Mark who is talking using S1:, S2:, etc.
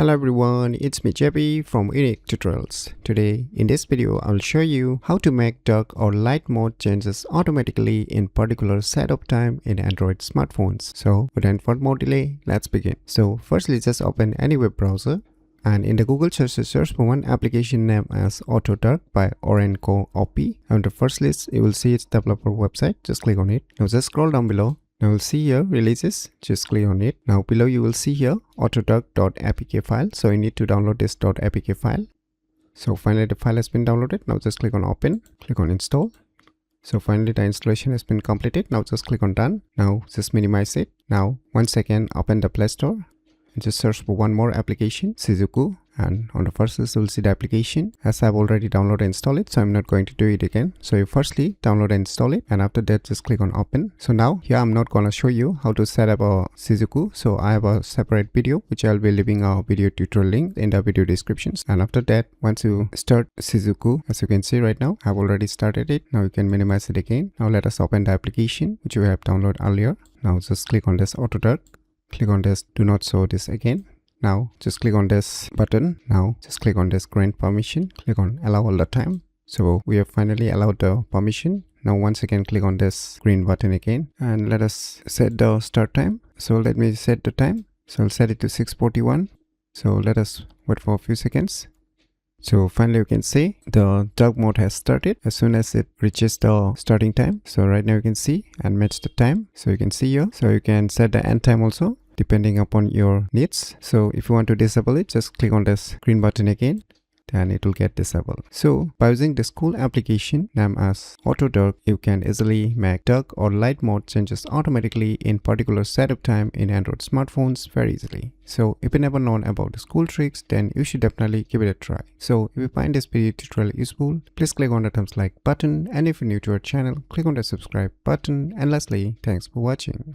S1: Hello everyone, it's me JB from UniqueTutorials. Today in this video I'll show you how to make dark or light mode changes automatically in particular setup time in Android smartphones. So without further delay, let's begin. So firstly just open any web browser and in the Google search for one application named as Auto Dark by Orenco OP. On the first list you will see its developer website. Just click on it. Now just scroll down below. Now you'll see here releases, just click on it. Now below you will see here autodark.apk file. So you need to download this .apk file. So finally the file has been downloaded. Now just click on open, click on install. So finally the installation has been completed. Now just click on done. Now just minimize it. Now once again open the Play Store and just search for one more application, Shizuku. And on the first list, you'll see the application. As I've already downloaded and installed it, so I'm not going to do it again. So you firstly download and install it, and after that just click on open. So now here I'm not gonna show you how to set up a Shizuku. So I have a separate video which I'll be leaving a video tutorial link in the video descriptions. And after that, once you start Shizuku, as you can see right now, I've already started it. Now you can minimize it again. Now let us open the application which we have downloaded earlier. Now just click on this Auto Dark. Click on this do not show this again. Now just click on this button. Now just click on this grant permission. Click on allow all the time. So we have finally allowed the permission. Now once again click on this green button again and let us set the start time. So let me set the time. So I'll set it to 6:41. So let us wait for a few seconds. So finally you can see the dark mode has started as soon as it reaches the starting time. So right now you can see and match the time. So you can see here. So you can set the end time also depending upon your needs. So if you want to disable it, just click on this green button again, then it will get disabled. So by using this cool application named as Auto Dark, you can easily make dark or light mode changes automatically in particular setup time in Android smartphones very easily. So if you never known about these cool tricks, then you should definitely give it a try. So if you find this video tutorial useful, please click on the thumbs like button, and if you're new to our channel, click on the subscribe button, and lastly, thanks for watching.